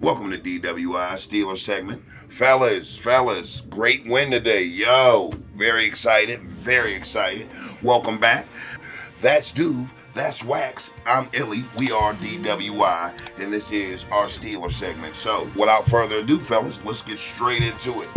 Welcome to DWI Steelers segment. Fellas, great win today. Yo, very excited. Welcome back. That's Duve. That's Wax. I'm Illy. We are DWI, and this is our Steelers segment. So, without further ado, fellas, let's get straight into it.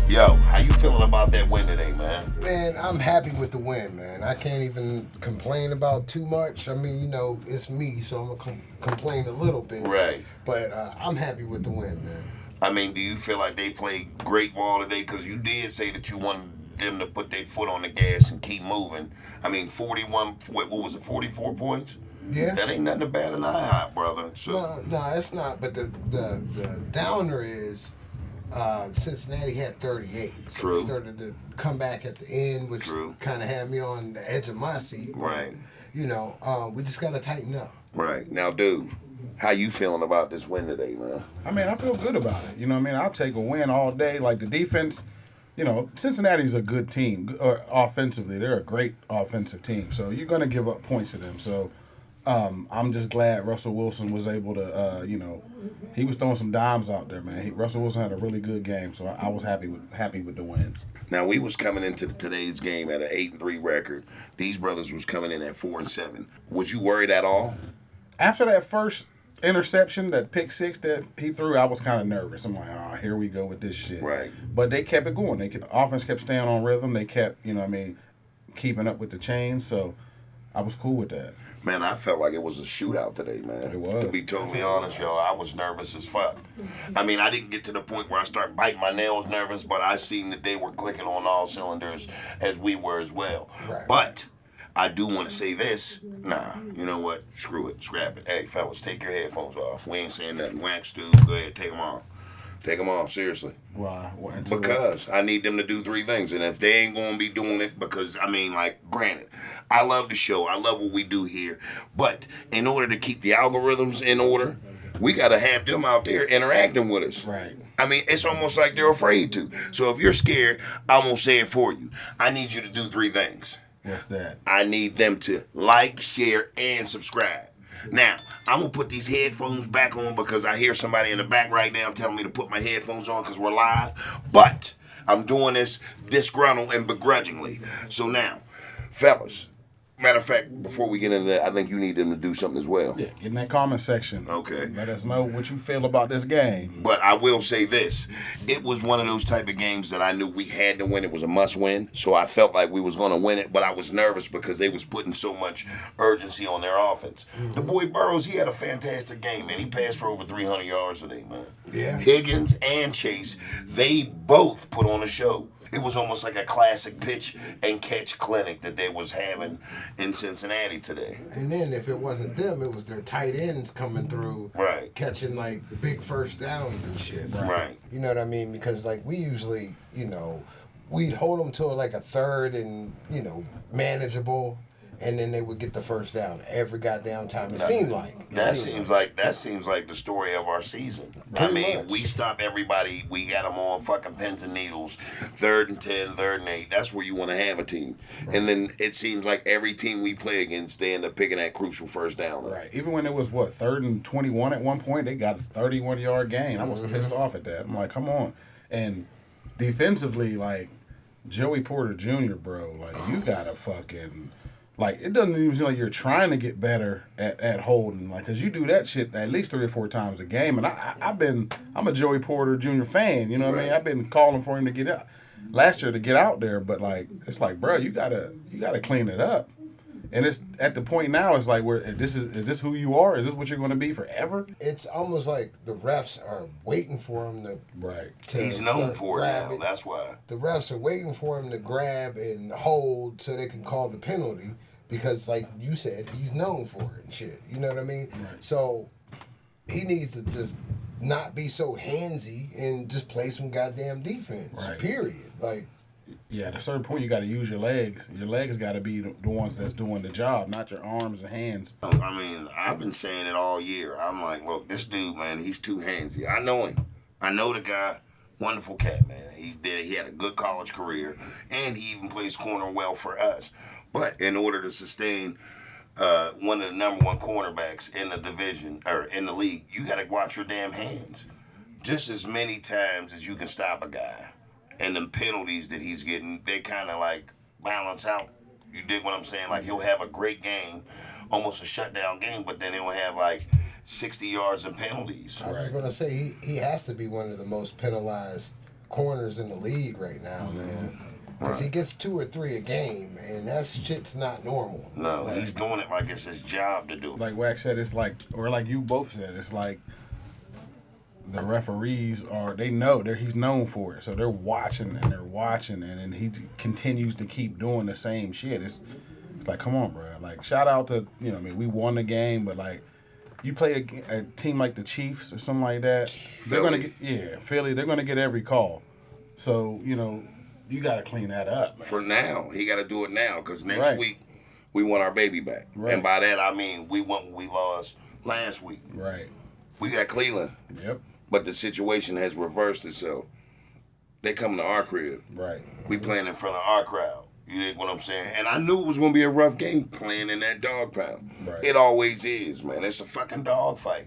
Yo, how you feeling about that win today, man? Man, I'm happy with the win, man. I can't even complain about too much. I mean, it's me, so I'm going to complain a little bit. Right. But I'm happy with the win, man. I mean, do you feel like they played great ball today? Because you did say that you wanted them to put their foot on the gas and keep moving. I mean, 44 points? Yeah. That ain't nothing to bat an eye at, brother. So. No, it's not. But the downer is... Cincinnati had 38. So True. We started to come back at the end, which kind of had me on the edge of my seat. Right. We just got to tighten up. Right. Now, dude, how you feeling about this win today, man? I mean, I feel good about it. I'll take a win all day. Like the defense, Cincinnati's a good team. Offensively, they're a great offensive team. So you're going to give up points to them. So I'm just glad Russell Wilson was able to, he was throwing some dimes out there, man. Russell Wilson had a really good game, so I was happy with the win. Now, we was coming into today's game at an 8-3 record. These brothers was coming in at 4-7. Was you worried at all? After that first interception, that pick six that he threw, I was kind of nervous. I'm like, here we go with this shit. Right. But they kept it going. The offense kept staying on rhythm. They kept, keeping up with the chains, so I was cool with that. Man, I felt like it was a shootout today, man. It was. To be totally honest, yo, I was nervous as fuck. I mean, I didn't get to the point where I started biting my nails nervous, but I seen that they were clicking on all cylinders as we were as well. Right. But I do want to say this. Nah, you know what? Screw it. Scrap it. Hey, fellas, take your headphones off. We ain't saying nothing. Wax, dude. Go ahead, take them off. Take them off, seriously. Why? Because I need them to do three things. And if they ain't going to be doing it, because, granted, I love the show. I love what we do here. But in order to keep the algorithms in order, we got to have them out there interacting with us. Right. I mean, it's almost like they're afraid to. So if you're scared, I'm going to say it for you. I need you to do three things. What's that? I need them to like, share, and subscribe. Now, I'm going to put these headphones back on because I hear somebody in the back right now telling me to put my headphones on because we're live. But I'm doing this disgruntled and begrudgingly. So now, fellas, matter of fact, before we get into that, I think you need them to do something as well. Yeah, get in that comment section. Okay. Let us know what you feel about this game. But I will say this. It was one of those type of games that I knew we had to win. It was a must-win. So I felt like we was going to win it. But I was nervous because they was putting so much urgency on their offense. Mm-hmm. The boy Burrows, he had a fantastic game, man. He passed for over 300 yards today, man. Yeah. Higgins and Chase, they both put on a show. It was almost like a classic pitch and catch clinic that they was having in Cincinnati today. And then if it wasn't them, it was their tight ends coming through, right, catching like big first downs and shit. Right. You know what I mean? Because like we usually, we'd hold them to like a third and, manageable. And then they would get the first down every goddamn time. It seemed like that seems like the story of our season. Pretty much. We stop everybody. We got them on fucking pins and needles. 3rd and 10, 3rd and 8. That's where you want to have a team. Right. And then it seems like every team we play against, they end up picking that crucial first down. Right. Even when it was 3rd and 21 at one point, they got a 31-yard gain. I was pissed off at that. I'm like, come on. And defensively, like Joey Porter Jr., bro, like you gotta fucking. Like, it doesn't even seem like you're trying to get better at holding. Like, because you do that shit at least 3 or 4 times a game. And I'm a Joey Porter Jr. fan, you know what I mean? I've been calling for him to get out last year to get out there. But, like, it's like, bro, you gotta clean it up. And it's at the point now, it's like, is this who you are? Is this what you're going to be forever? It's almost like the refs are waiting for him to... Right. He's known for it now, that's why. The refs are waiting for him to grab and hold so they can call the penalty because, like you said, he's known for it and shit. You know what I mean? Right. So he needs to just not be so handsy and just play some goddamn defense, right. Period. Like... Yeah, at a certain point, you got to use your legs. Your legs got to be the ones that's doing the job, not your arms and hands. I mean, I've been saying it all year. I'm like, look, this dude, man, he's too handsy. I know him. I know the guy. Wonderful cat, man. He had a good college career, and he even plays corner well for us. But in order to sustain one of the number one cornerbacks in the division or in the league, you got to watch your damn hands. Just as many times as you can stop a guy, and the penalties that he's getting, they kind of like balance out. You dig what I'm saying? Like, he'll have a great game, almost a shutdown game, but then he'll have like 60 yards and penalties. I was going to say, he has to be one of the most penalized corners in the league right now, man. Because he gets 2 or 3 a game, and that shit's not normal. No, he's doing it like it's his job to do. Like Wax said, it's like, or like you both said, it's like the referees they know he's known for it, so they're watching and he continues to keep doing the same shit. It's like, come on, bro. Like, shout out to, we won the game, but like, you play a team like the Chiefs or something like that, they're gonna get Philly. They're gonna get every call. So you got to clean that up, man. For now, he got to do it now, because next week we want our baby back, and by that I mean we want what we lost last week. Right. We got Cleveland. Yep. But the situation has reversed itself. They come to our crib. Right. We playing in front of our crowd. You dig what I'm saying? And I knew it was going to be a rough game playing in that dog pound. Right. It always is, man. It's a fucking dog fight.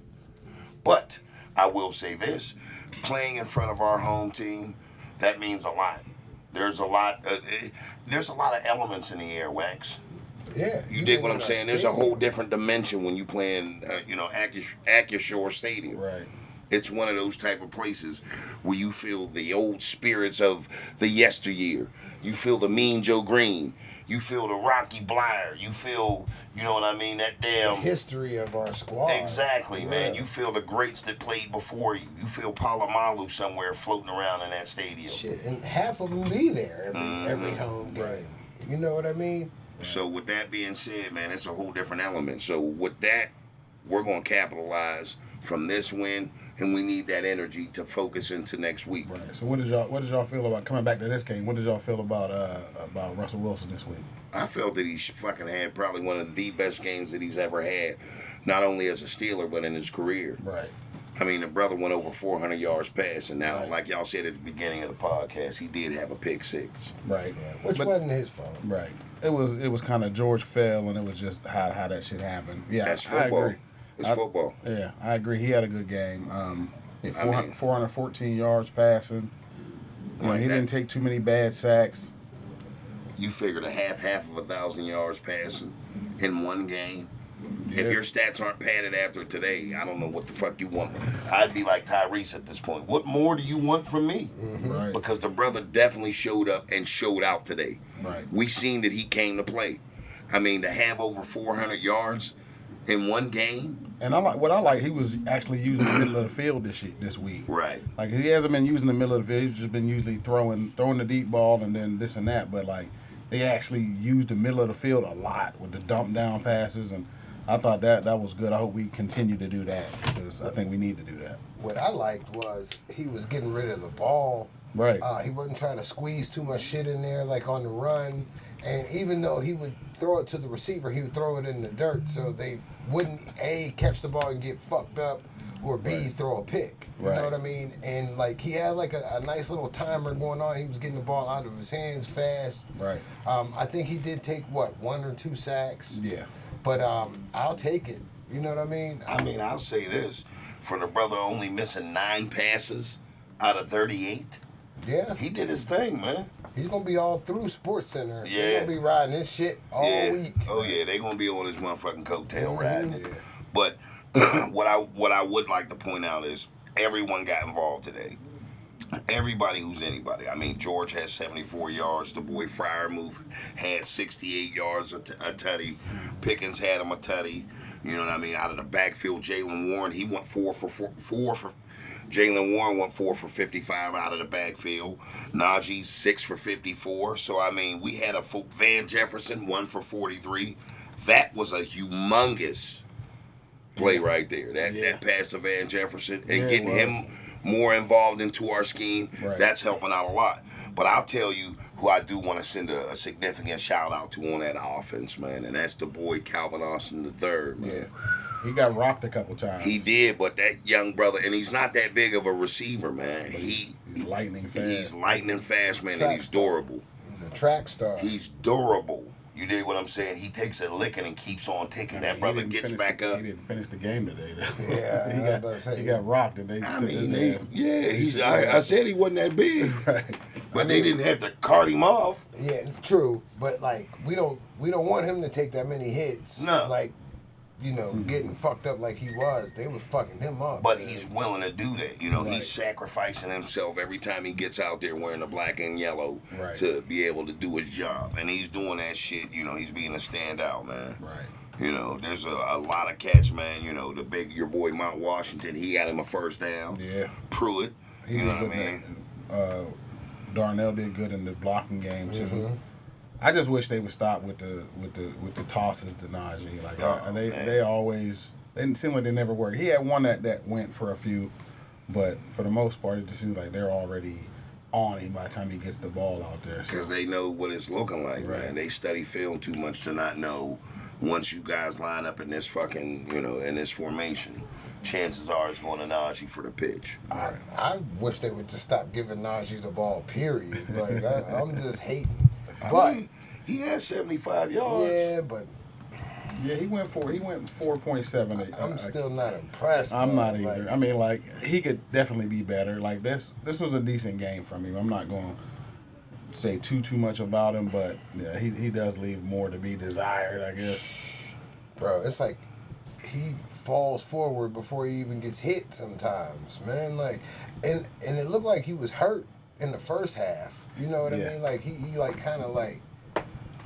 But I will say this. Playing in front of our home team, that means a lot. There's a lot of elements in the air, Wax. Yeah. You dig what I'm saying? There's a whole different dimension when you playing, Acrisure Stadium. Right. It's one of those type of places where you feel the old spirits of the yesteryear. You feel the Mean Joe Green. You feel the Rocky Blyer. You feel, you know what I mean, that damn... The history of our squad. Exactly, man. You feel the greats that played before you. You feel Palomalu somewhere floating around in that stadium. Shit, and half of them be there every home game. You know what I mean? So with that being said, man, it's a whole different element. So with that, we're going to capitalize from this win, and we need that energy to focus into next week. Right. So what did y'all feel about coming back to this game? What did y'all feel about Russell Wilson this week? I felt that he fucking had probably one of the best games that he's ever had, not only as a Steeler but in his career. Right. I mean, the brother went over 400 yards passing. Now, like y'all said at the beginning of the podcast, he did have a pick six. Right. Which wasn't his fault. Right. It was kind of George fell, and it was just how that shit happened. Yeah, that's football. I agree. It's football. Yeah, I agree. He had a good game. 414 yards passing. He didn't take too many bad sacks. You figured a half of 1,000 yards passing in one game. Yeah. If your stats aren't padded after today, I don't know what the fuck you want. I'd be like Tyrese at this point. What more do you want from me? Mm-hmm. Right. Because the brother definitely showed up and showed out today. Right. We seen that he came to play. I mean, to have over 400 yards in one game. And I like he was actually using the middle of the field this week. Right. Like, he hasn't been using the middle of the field. He's just been usually throwing the deep ball and then this and that. But like, they actually used the middle of the field a lot with the dump down passes, and I thought that was good. I hope we continue to do that, because I think we need to do that. What I liked was he was getting rid of the ball. Right. He wasn't trying to squeeze too much shit in there, like on the run. And even though he would throw it to the receiver, he would throw it in the dirt so they wouldn't, A, catch the ball and get fucked up, or B, throw a pick. You know what I mean? And, like, he had, like, a nice little timer going on. He was getting the ball out of his hands fast. Right. I think he did take, 1 or 2 sacks? Yeah. But I'll take it. You know what I mean? I mean, I'll say this. For the brother only missing 9 passes out of 38, yeah, he did his thing, man. He's going to be all through Sports Center. Yeah. They're going to be riding this shit all week. Oh, yeah. They're going to be on this motherfucking coattail riding it. Yeah. But what I would like to point out is everyone got involved today. Everybody who's anybody. I mean, George had 74 yards. The boy Freiermuth had 68 yards, a tutty. Pickens had him a tutty. You know what I mean? Out of the backfield, Jalen Warren, he went 4 for Jalen Warren went 4 for 55 out of the backfield. Najee 6 for 54. So I mean, we had Van Jefferson 1 for 43. That was a humongous play right there. That pass to Van Jefferson and getting him more involved into our scheme, Right. that's helping out a lot. But I'll tell you who I do want to send a significant shout out to on that offense, man, and that's the boy Calvin Austin III, man. Yeah. He got rocked a couple times. He did, but that young brother, and he's not that big of a receiver, man. He's lightning fast. He's lightning fast, man, and he's durable. He's a track star. He's durable. You dig what I'm saying? He takes a licking and keeps on taking. That brother gets back up. He didn't finish the game today, though. Yeah, he got rocked, and they I his mean, ass. I said he wasn't that big, Right. but they didn't have to cart him off. Yeah, true. But like, we don't want him to take that many hits. No. Like, getting fucked up like he was. They were fucking him up. But man. he's willing to do that. Right. He's sacrificing himself every time he gets out there wearing the black and yellow Right. to be able to do his job. And he's doing that shit. He's being a standout, man. Right. There's a lot of cats, man. Your boy Mount Washington, he got him a first down. Yeah. Pruitt, He you know was what I mean? Darnell did good in the blocking game too. Mm-hmm. I just wish they would stop with the tosses to Najee. Like Man. they always they didn't seem like they never work. He had one that went for a few, but for the most part it just seems like they're already on him by the time he gets the ball out there. So. Because they know what it's looking like, Right. man. They study film too much to not know once you guys line up in this fucking, in this formation, chances are it's going to Najee for the pitch. I wish they would just stop giving Najee the ball. Period. Like I'm just hating. But he has 75 yards. yeah, but Yeah, he went 4.7. I'm still not impressed. I'm though. not either. Like, I mean, like he could definitely be better. Like this was a decent game from him. I'm not going to say too much about him, but yeah, he does leave more to be desired, I guess. bro, it's like he falls forward before he even gets hit sometimes, man. Like, and it looked like he was hurt in the first half. You know what I Yeah. mean? Like he like kind of like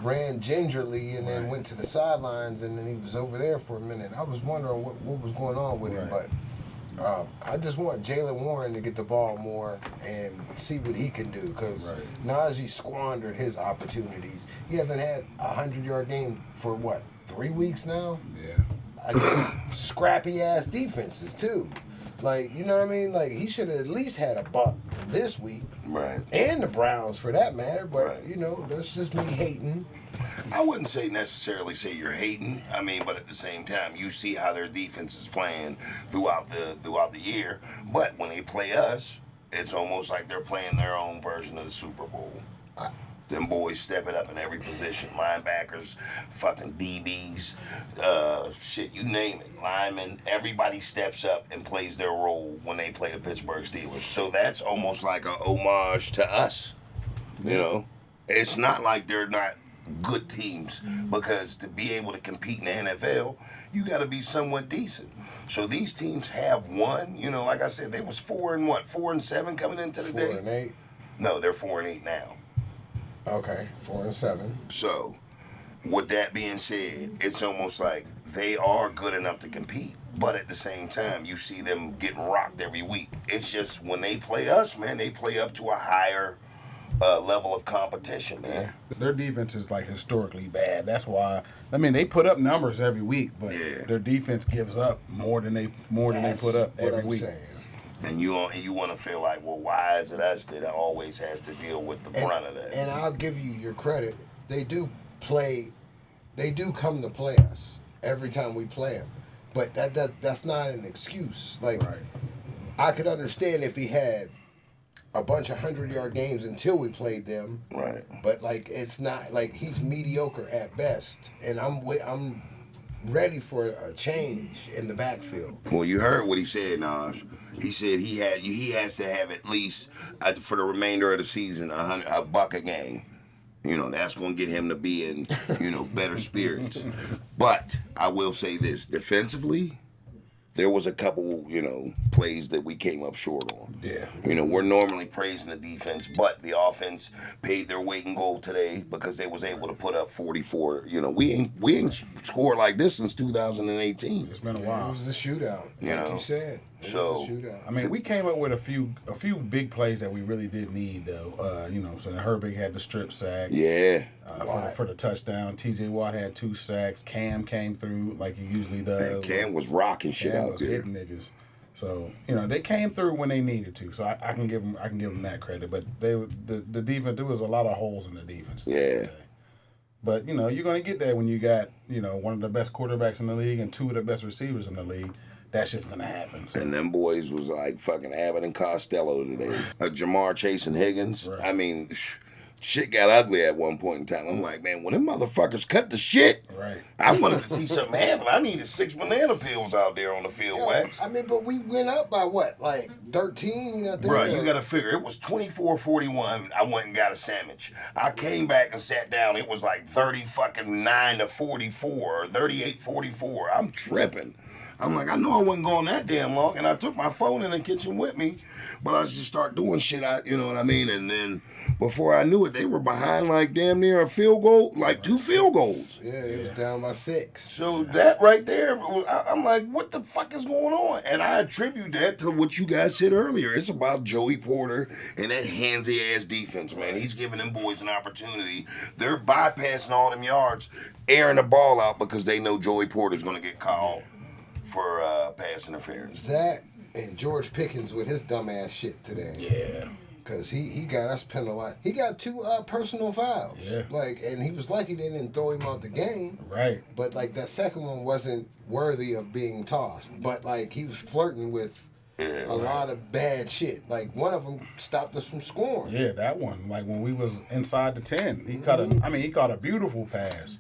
ran gingerly and then Right. went to the sidelines and then he was over there for a minute. I was wondering what was going on with him, Right. but I just want Jalen Warren to get the ball more and see what he can do because Right. Najee squandered his opportunities. He hasn't had a 100-yard game for what, 3 weeks now? Yeah. Against scrappy ass defenses too. Like, you know what I mean? Like he should have at least had a buck this week. Right. And the Browns for that matter, but Right. that's just me hating. I wouldn't necessarily say you're hating. I mean, but at the same time, you see how their defense is playing throughout the year. But when they play us, it's almost like they're playing their own version of the Super Bowl. Them boys step it up in every position. Linebackers, fucking DBs, shit, you name it. Linemen, everybody steps up and plays their role when they play the Pittsburgh Steelers. So that's almost like a homage to us. It's not like they're not good teams because to be able to compete in the NFL, you got to be somewhat decent. So these teams have won. Like I said, they was 4-7 coming into the 4 day. and 8. No, they're 4-8 now. Okay, 4 and 7. So, with that being said, it's almost like they are good enough to compete, but at the same time, you see them getting rocked every week. It's just when they play us, man, they play up to a higher level of competition, man. Their defense is like historically bad. That's why. I mean, they put up numbers every week, but Yeah. their defense gives up more than they put up What every I'm week. saying. And you want to feel like, well, why is it us that always has to deal with the brunt of that? And I'll give you your credit. They do come to play us every time we play them. But that's not an excuse. Like, Right. I could understand if he had a bunch of 100-yard games until we played them. Right. But like it's not like he's mediocre at best, and I'm ready for a change in the backfield. Well, you heard what he said, Naj. He said he has to have at least for the remainder of the season a buck a game. That's going to get him to be in better spirits. But I will say this: defensively, there was a couple plays that we came up short on. Yeah. We're normally praising the defense, but the offense paid their weight in gold today because they was able to put up 44. We ain't scored like this since 2018. It's been a It while. was a shootout, like you said. So, was a shootout. I mean, we came up with a few big plays that we really did need, though. So Herbig had the strip sack. Yeah. For the touchdown. T.J. Watt had 2 sacks. Cam came through like he usually does. Cam was rocking shit Cam out was there. hitting niggas. So they came through when they needed to. So I can give them that credit. But the defense, there was a lot of holes in the defense. Yeah. But you're gonna get that when you got one of the best quarterbacks in the league and two of the best receivers in the league. That's just gonna happen. So. And them boys was like fucking Abbott and Costello today. Jamar Chase and Higgins. Right. I mean, shit got ugly at one point in time. I'm like, man, when them motherfuckers cut the shit, right. I wanted to see something happen. I needed 6 banana peels out there on the field, Wax. I mean, but we went up by what, like 13? I think. Bro, you got to figure, it was 24-41. I went and got a sandwich. I came back and sat down. It was like 39-44 or 38-44. I'm tripping. I'm like, I know I wasn't going that damn long, and I took my phone in the kitchen with me, but I just start doing shit, you know what I mean? And then before I knew it, they were behind like damn near a field goal, like 2 field goals. Yeah, they were down by 6. So that right there, I'm like, what the fuck is going on? And I attribute that to what you guys said earlier. It's about Joey Porter and that handsy-ass defense, man. He's giving them boys an opportunity. They're bypassing all them yards, airing the ball out because they know Joey Porter's going to get called for pass interference. That and George Pickens with his dumbass shit today. Yeah. Because he got us penalized. He got 2 personal fouls. Yeah. And he was lucky they didn't throw him out the game. Right. But, that second one wasn't worthy of being tossed. But, he was flirting with a lot of bad shit. One of them stopped us from scoring. Yeah, that one. When we was inside the 10, he caught he caught a beautiful pass.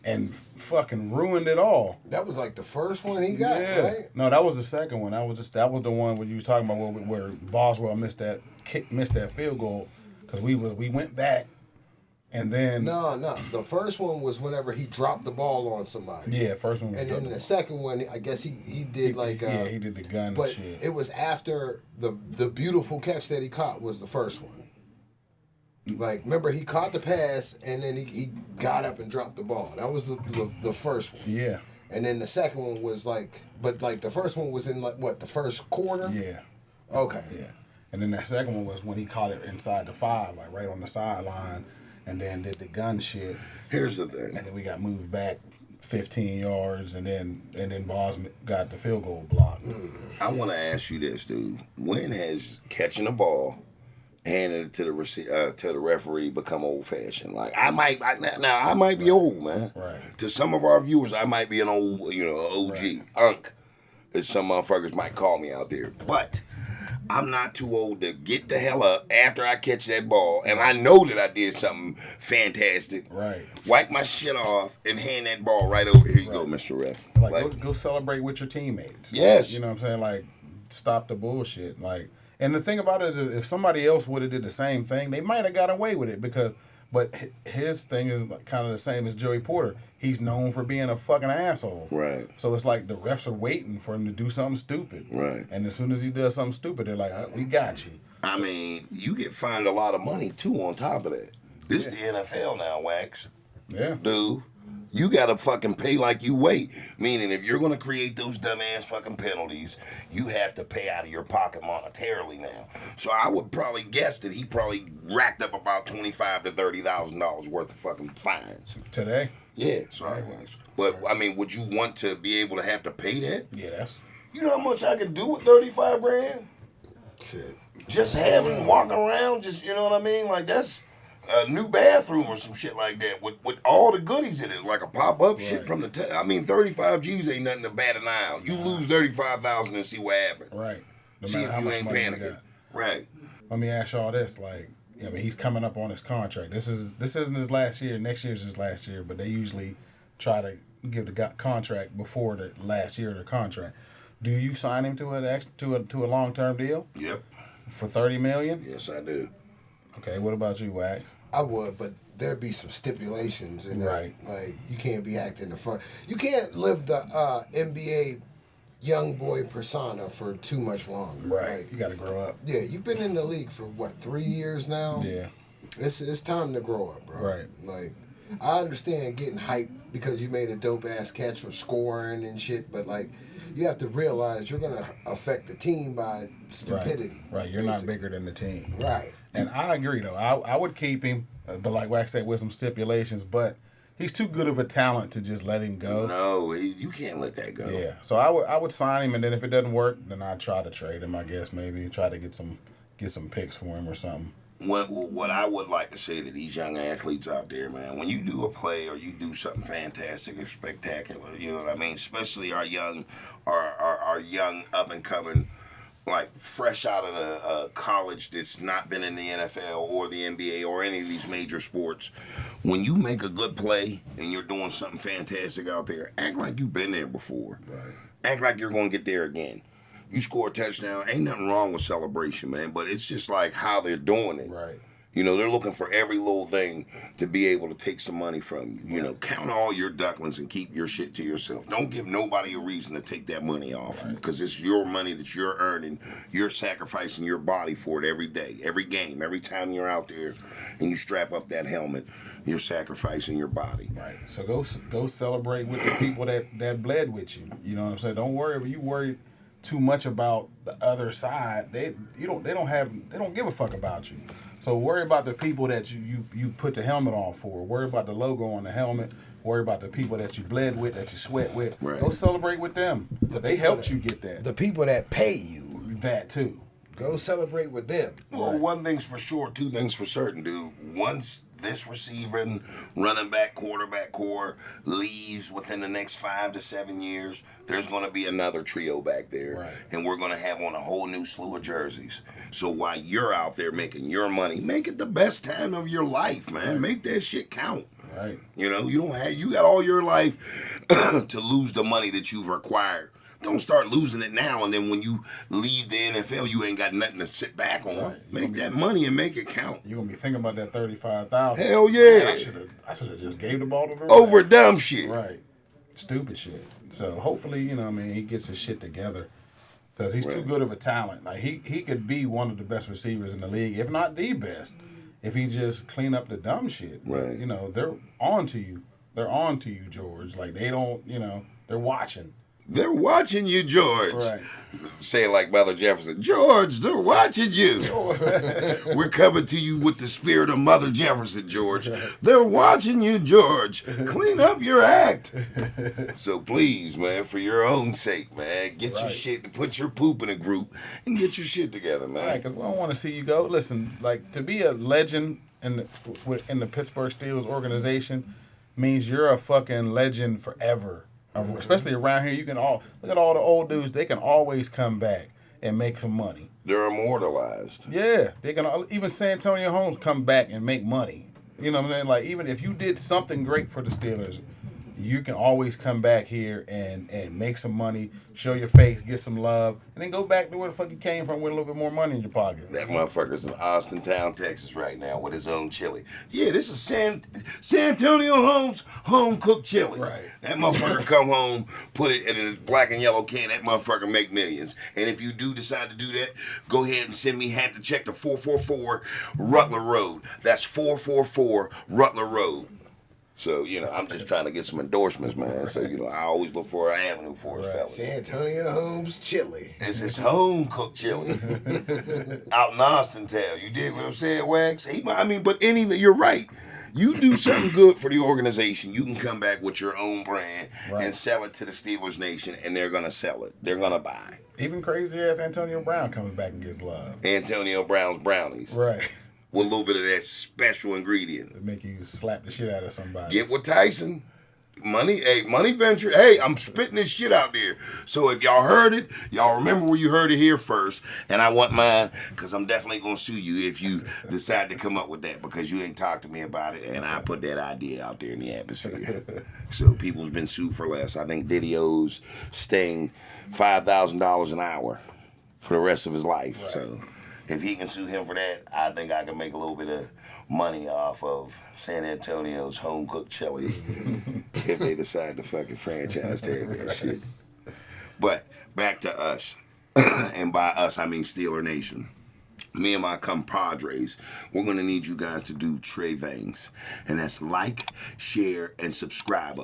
And fucking ruined it all. That was the first one he got, right? No, that was the second one. That was the one where you was talking about where Boswell missed that field goal because we went back, and then no, the first one was whenever he dropped the ball on somebody. Yeah, first one. Was and then the second one, I guess he did he did the gun. But shit. It was after the beautiful catch that he caught was the first one. Remember, he caught the pass, and then he got up and dropped the ball. That was the first one. Yeah. And then the second one was the first one was in the first quarter? Yeah. Okay. Yeah. And then that second one was when he caught it inside the 5, right on the sideline, and then did the gun shit. Here's the thing. And then we got moved back 15 yards, and then Boss got the field goal blocked. I want to ask you this, dude. When has catching the ball, handing it to the referee become old fashioned? I might be old, man. Right. To some of our viewers, I might be an old, OG, right. Unk, as some motherfuckers might call me out there. But I'm not too old to get the hell up after I catch that ball, and I know that I did something fantastic. Right. Wipe my shit off and hand that ball right over. Here you go, Mr. Ref. Go celebrate with your teammates. Yes. You know what I'm saying? Stop the bullshit. And the thing about it is, if somebody else would have did the same thing, they might have got away with it but his thing is kind of the same as Joey Porter. He's known for being a fucking asshole. Right. So it's the refs are waiting for him to do something stupid. Right. And as soon as he does something stupid, they're like, we got you. I mean, you get fined a lot of money, too, on top of that. This is the NFL now, Wax. Yeah. Dude, you got to fucking pay like you wait. Meaning, if you're going to create those dumbass fucking penalties, you have to pay out of your pocket monetarily now. So I would probably guess that he probably racked up about $25,000 to $30,000 worth of fucking fines. Today? Yeah, sorry, Wax. But, I mean, would you want to be able to have to pay that? Yeah, that's... You know how much I could do with $35,000? Shit. Just having, walking around, just, you know what I mean? That's a new bathroom or some shit like that with all the goodies in it, like a pop-up shit from the... I mean, 35 G's ain't nothing to bat an eye on. You lose 35,000 and see what happens. Right. No See matter if how you much ain't money you panicking. got. Right. Let me ask y'all this, he's coming up on his contract. This isn't his last year. Next year's his last year, but they usually try to give the contract before the last year of the contract. Do you sign him to a long-term deal? Yep. For $30 million? Yes, I do. Okay, what about you, Wax? I would, but there'd be some stipulations in Right. that. You can't be acting the front. You can't live the NBA young boy persona for too much longer. Right. You got to grow up. Yeah, you've been in the league for 3 years now? Yeah. It's time to grow up, bro. Right. I understand getting hyped because you made a dope ass catch for scoring and shit, but you have to realize you're gonna affect the team by stupidity. Right. You're not bigger than the team. Right. And I agree though. I would keep him, but like Wax said, with some stipulations. But he's too good of a talent to just let him go. No, you can't let that go. Yeah, so I would sign him, and then if it doesn't work, then I'd try to trade him. I guess maybe try to get some picks for him or something. What I would like to say to these young athletes out there, man, when you do a play or you do something fantastic or spectacular, you know what I mean? Especially our young up and coming, like fresh out of the college that's not been in the NFL or the NBA or any of these major sports. When you make a good play and you're doing something fantastic out there, act like you've been there before. Right. Act like you're going to get there again. You score a touchdown, ain't nothing wrong with celebration, man, but it's just like how they're doing it. Right. You know, they're looking for every little thing to be able to take some money from you. You know, count all your ducklings and keep your shit to yourself. Don't give nobody a reason to take that money off you, because it's your money that you're earning. You're sacrificing your body for it every day, every game, every time you're out there and you strap up that helmet, you're sacrificing your body. Right. So go celebrate with the people that bled with you. You know what I'm saying? Don't worry. If you worry too much about the other side, they don't give a fuck about you. So worry about the people that you put the helmet on for. Worry about the logo on the helmet. Worry about the people that you bled with, that you sweat with. Right. Go celebrate with them. They helped you get that. The people that pay you. That too. Go celebrate with them. Well, one thing's for sure, two things for certain, dude. Once this receiving, running back, quarterback core leaves within the next 5 to 7 years, there's going to be another trio back there. Right. And we're going to have on a whole new slew of jerseys. So while you're out there making your money, make it the best time of your life, man. Right. Make that shit count. Right. You know, you got all your life to lose the money that you've acquired. Don't start losing it now, and then when you leave the NFL, you ain't got nothing to sit back on. Right. Make that money and make it count. You're gonna be thinking about that $35,000. Hell yeah! I should have just gave the ball to the Over ref. dumb shit. Right. Stupid shit. So hopefully, you know, he gets his shit together, because he's too good of a talent. Like he could be one of the best receivers in the league, if not the best, if he just clean up the dumb shit. Right. You know, they're on to you. They're on to you, George. Like they don't, they're watching. They're watching you, George. Right. Say it like Mother Jefferson. George, they're watching you. We're coming to you with the spirit of Mother Jefferson, George. They're watching you, George. Clean up your act. So please, man, for your own sake, man, get your shit, put your poop in a group and get your shit together, man. Right, because we don't want to see you go. Listen, like, to be a legend in the Pittsburgh Steelers organization means you're a fucking legend forever. Especially around here, you can look at all the old dudes. They can always come back and make some money. They're immortalized. Yeah, they can. Even San Antonio Holmes come back and make money. You know what I'm saying? Like, even if you did something great for the Steelers, you can always come back here and make some money, show your face, get some love, and then go back to where the fuck you came from with a little bit more money in your pocket. That motherfucker's in Austin Town, Texas right now with his own chili. Yeah, this is San Antonio Holmes home-cooked chili. Right. That motherfucker come home, put it in a black and yellow can, that motherfucker make millions. And if you do decide to do that, go ahead and send me half the check to 444 Rutler Road. That's 444 Rutler Road. So, I'm just trying to get some endorsements, man. So, I always look for an avenue for us, fellas. San Antonio Holmes chili. It's his home-cooked chili out in Austin Town. You dig what I'm saying, Wags? But you're right. You do something good for the organization, you can come back with your own brand and sell it to the Steelers Nation, and they're going to sell it. They're going to buy. Even crazy-ass Antonio Brown coming back and gets love. Antonio Brown's brownies. Right. With a little bit of that special ingredient. To make you slap the shit out of somebody. Get with Tyson. Money venture. Hey, I'm spitting this shit out there. So if y'all heard it, y'all remember where you heard it here first. And I want mine, because I'm definitely going to sue you if you decide to come up with that, because you ain't talked to me about it, and I put that idea out there in the atmosphere. So people's been sued for less. I think Diddy owes Sting $5,000 an hour for the rest of his life. Right. So if he can sue him for that, I think I can make a little bit of money off of San Antonio's home-cooked chili if they decide to fucking franchise tag that shit. But back to us. And by us, I mean Steeler Nation. Me and my compadres, we're going to need you guys to do three things. And that's like, share, and subscribe.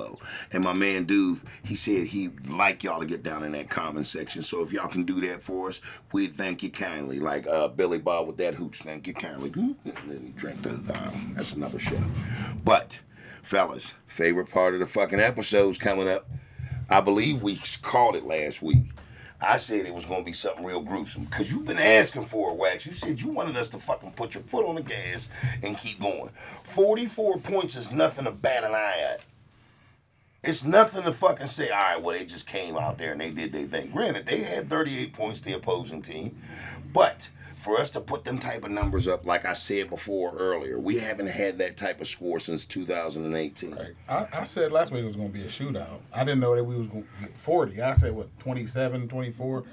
And my man Duve, he said he'd like y'all to get down in that comment section. So if y'all can do that for us, we thank you kindly. Like Billy Bob with that hooch, thank you kindly. And then he drank the, that's another show. But Fellas, favorite part of the fucking episode's coming up. I believe we called it last week. I said it was going to be something real gruesome. Because you've been asking for it, Wax. You said you wanted us to fucking put your foot on the gas and keep going. 44 points is nothing to bat an eye at. It's nothing to fucking say, all right, well, they just came out there and they did their thing. Granted, they had 38 points, the opposing team. But for us to put them type of numbers up, like I said before earlier, we haven't had that type of score since 2018. Right. I said last week it was going to be a shootout. I didn't know that we was going to get 40. I said, 27, 24?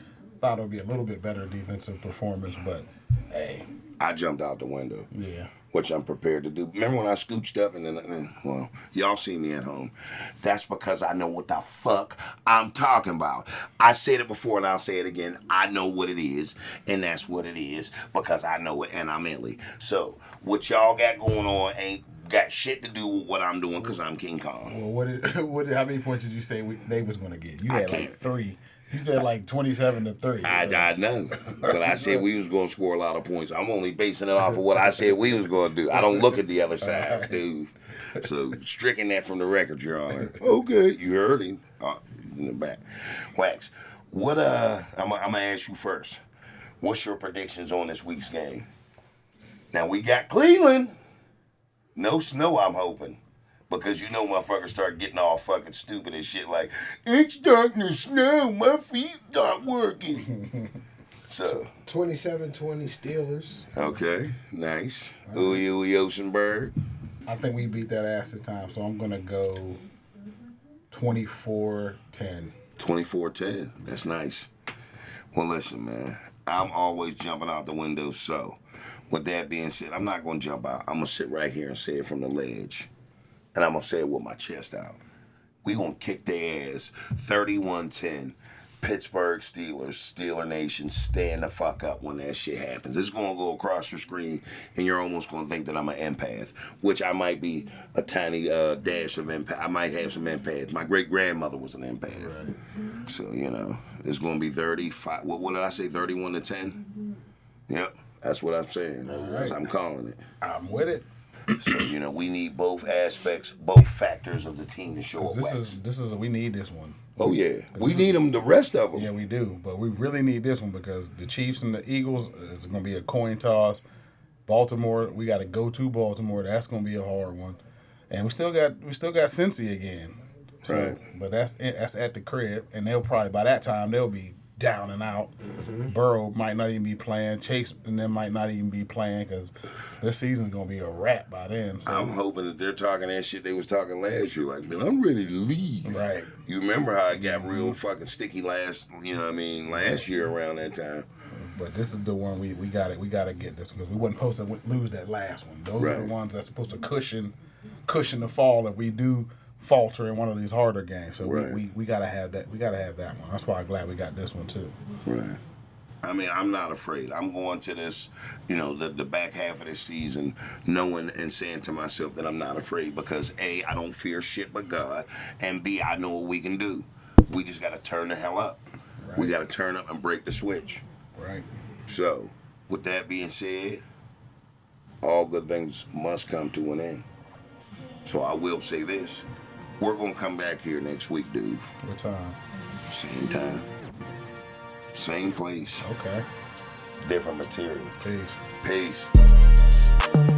Thought it would be a little bit better defensive performance, but, hey. I jumped out the window. Yeah. Which I'm prepared to do. Remember when I scooched up and then, well, y'all see me at home. That's because I know what the fuck I'm talking about. I said it before and I'll say it again. I know what it is, and that's what it is because I know it and I'm Illy. So, what y'all got going on ain't got shit to do with what I'm doing because I'm King Kong. Well, how many points did you say they was going to get? You had like 3. You said like 27-3. I know, but I said we was going to score a lot of points. I'm only basing it off of what I said we was going to do. I don't look at the other side, right, dude. So stricken that from the record, Your Honor. Okay, you heard him in the back. Wax, what? I'm gonna ask you first. What's your predictions on this week's game? Now we got Cleveland. No snow, I'm hoping. Because you know motherfuckers start getting all fucking stupid and shit like, it's starting to snow, my feet not working. So 27-20 Steelers. Okay, nice. Ooey Oceanberg. I think we beat that ass this time, so I'm going to go 24-10. 24-10. That's nice. Well, listen, man. I'm always jumping out the window, so with that being said, I'm not going to jump out. I'm going to sit right here and say it from the ledge. And I'm going to say it with my chest out. We going to kick their ass 31-10. Pittsburgh Steelers, Steeler Nation, stand the fuck up when that shit happens. It's going to go across your screen, and you're almost going to think that I'm an empath, which I might be a tiny dash of empath. I might have some empaths. My great-grandmother was an empath. Right. So, you know, it's going to be 35. What did I say, 31-10? Yep, that's what I'm saying. Right. I'm calling it. I'm with it. So, you know, we need both aspects, both factors of the team to show up. We need this one. Oh, yeah. We need them, the rest of them. Yeah, we do. But we really need this one because the Chiefs and the Eagles, it's going to be a coin toss. Baltimore, we got to go to Baltimore. That's going to be a hard one. And we still got Cincy again. So, right. But that's at the crib. And they'll probably, by that time, they'll be down and out. Mm-hmm. Burrow might not even be playing. Chase and them might not even be playing because their season's going to be a wrap by then. So. I'm hoping that they're talking that shit they was talking last year. Like, man, I'm ready to leave. Right. You remember how it got real fucking sticky last year around that time. But this is the one we got it. We got to get this because we wasn't supposed to lose that last one. Those are the ones that's supposed to cushion the fall if we do falter in one of these harder games. So we gotta have that. We gotta have that one. That's why I'm glad we got this one too. Right. I mean, I'm not afraid. I'm going to this, the back half of this season, knowing and saying to myself that I'm not afraid because A, I don't fear shit but God, and B, I know what we can do. We just gotta turn the hell up. Right. We gotta turn up and break the switch. Right. So, with that being said, all good things must come to an end. So I will say this. We're going to come back here next week, dude. What time? Same time. Same place. Okay. Different material. Peace. Peace.